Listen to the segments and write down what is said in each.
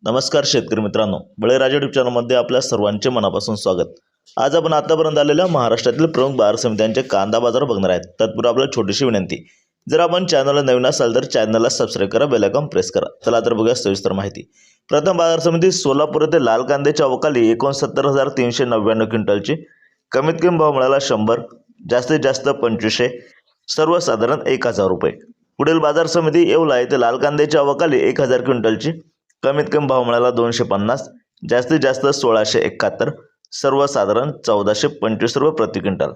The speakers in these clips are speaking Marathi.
नमस्कार शेतकरी मित्रांनो, बळीराजा यूट्यूब चॅनलमध्ये आपल्या सर्वांचे मनापासून स्वागत। आज आपण आतापर्यंत आलेल्या महाराष्ट्रातील प्रमुख बाजार समित्यांचे कांदा बाजार बघणार आहेत। तत्पूर्वी आपल्याला छोटीशी विनंती, जर आपण चॅनलला नवीन असाल तर चॅनलला सबस्क्राइब करा, बेल आयकॉन प्रेस करा। चला तर बघूया सविस्तर माहिती। प्रथम बाजार समिती सोलापूर येथे लाल कांद्याच्या अवकाली 69,399 क्विंटलची, कमीत कमी भाव मिळाला 100, जास्तीत जास्त 2500, सर्वसाधारण 1000 रुपये। पुढील बाजार समिती येवला येथे लाल कांद्याच्या अवकाली 1000 क्विंटलची, कमीत कमी भाव मिळाला 250, जास्तीत जास्त 1671, सर्वसाधारण 1425 रुपये प्रति क्विंटल।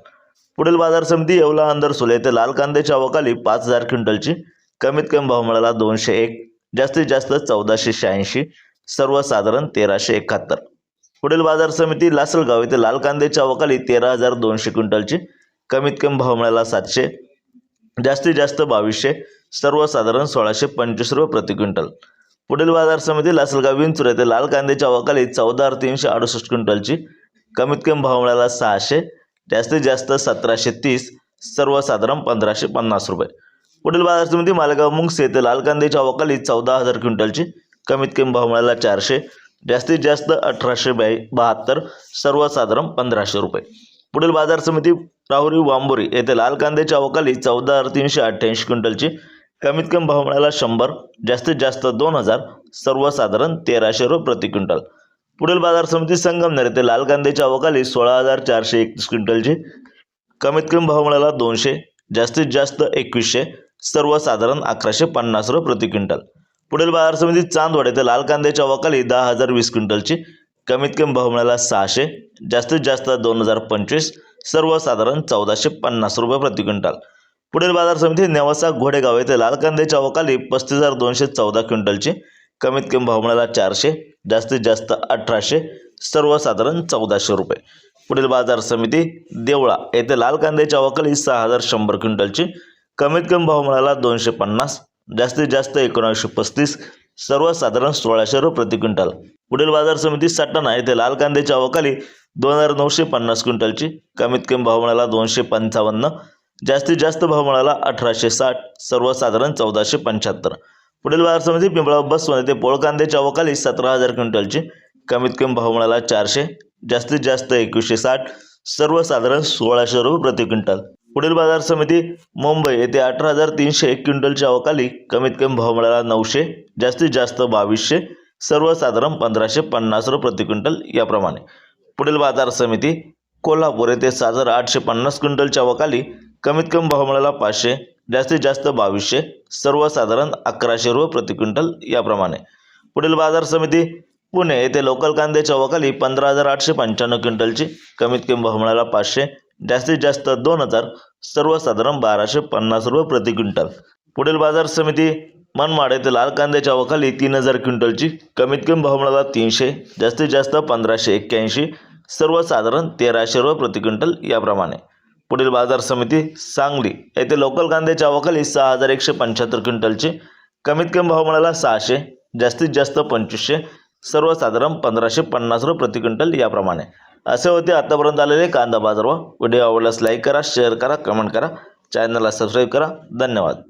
पुढील बाजार समिती येवला अंदरसुल येथे लाल कांद्याच्या अवकाली 5000 क्विंटलची, कमीत कमी भाव मिळाला 201, जास्तीत जास्त 1486, सर्वसाधारण 1371। पुढील बाजार समिती लासलगाव येथे लाल कांद्याच्या अवकाली 13200 क्विंटलची, कमीत कमी भाव मिळाला 700, जास्तीत जास्त 2200, सर्वसाधारण 1625 रुपये प्रति क्विंटल। पुढील बाजार समिती लासलगाव विंचूर येथे लाल कांद्याच्या अवकाली 14,368 क्विंटलची, कमीत कमी भाव मिळाला 600, जास्तीत जास्त 1730, सर्वसाधारण 1550 रुपये। पुढील बाजार समिती मालेगाव मुंगसे येथे लाल कांद्याच्या अवकाली 14,000 क्विंटलची, कमीत कमी भाव मिळाला 400, जास्तीत जास्त 1872, सर्वसाधारण 1500 रुपये। पुढील बाजार समिती राहुरी वांबोरी येथे लाल कांद्याच्या अवकाली 14,388 क्विंटलची, कमीत कमी भाव मिळाला 100, जास्तीत जास्त 2000, सर्वसाधारण 1300 रुपये प्रति क्विंटल। पुढील बाजार समिती संगमनेर येथे लाल कांद्याच्या अवकाली 16,431 क्विंटलची, कमीत कमी भाव मिळाला 200, जास्तीत जास्त 2100, सर्वसाधारण 1150 रुपये प्रति क्विंटल। पुढील बाजार समिती चांदवड येथे लाल कांद्याच्या अवकाली 10,020 क्विंटलची, कमीत कमी भाव मिळाला 600, जास्तीत जास्त 2025, सर्वसाधारण 1450 रुपये प्रति क्विंटल। पुढील बाजार समिती नेवासा घोडेगाव येथे लाल कांद्याच्या अवकाली 35,214 क्विंटलची, कमीत कमी भाव मिळाला 400, जास्तीत जास्त 1800, सर्वसाधारण 1400 रुपये। पुढील बाजार समिती देवळा येथे लाल कांद्याच्या अवकाली 6,100 क्विंटलची, कमीत कमी भाव मिळाला 250, जास्तीत जास्त 1935, सर्वसाधारण 1600 रुपये प्रति क्विंटल। पुढील बाजार समिती सटाणा येथे लाल कांद्याच्या अवकाली 2,950 क्विंटलची, कमीत कमी भाव मिळाला 255, जास्तीत जास्त भाव मिळाला 1860, सर्वसाधारण 1475। पुढील बाजार समिती पिंपळा बसवंत येथे पोळ कांद्याच्या अवकाली 17,000 क्विंटलची, कमीत कमी भाव मिळाला 400, जास्तीत जास्त 2160, सर्वसाधारण 1600 रुपये प्रति क्विंटल। पुढील बाजार समिती मुंबई येथे 18,301 क्विंटलच्या अवकाली, कमीत कमी भाव मिळाला 900, जास्तीत जास्त 2200, सर्वसाधारण 1550 रुपये प्रति क्विंटल याप्रमाणे। पुढील बाजार समिती कोल्हापूर येथे 7,850 क्विंटलच्या अवकाली, कमीत कमी भाव मिळाला 500, जास्तीत जास्त 2200, सर्वसाधारण 1100 रुपये प्रति क्विंटल याप्रमाणे। पुढील बाजार समिती पुणे येथे लोकल कांद्याच्या अवकाली 15,895 क्विंटलची, कमीत कमी भाव मिळाला 500, जास्तीत जास्त 2000, सर्वसाधारण 1250 रुपये प्रति क्विंटल। पुढील बाजार समिती मनमाड येथे लाल कांद्याच्या अवकाली 3,000 क्विंटलची, कमीत कमी भाव मिळाला 300, जास्तीत जास्त 1581, सर्वसाधारण 1300 रुपये प्रति क्विंटल याप्रमाणे। पुढील बाजार समिती सांगली येथे लोकल कांद्याच्या अवकाली 6,175 क्विंटलची, कमीत कमी भाव मिळाला 600, जास्तीत जास्त 2500, सर्वसाधारण 1550 रुपये प्रति क्विंटल याप्रमाणे। असे होते आतापर्यंत आलेले कांदा बाजारभाव। व्हिडिओ आवडल्यास लाईक करा, शेअर करा, कमेंट करा, चॅनलला सबस्क्राईब करा। धन्यवाद।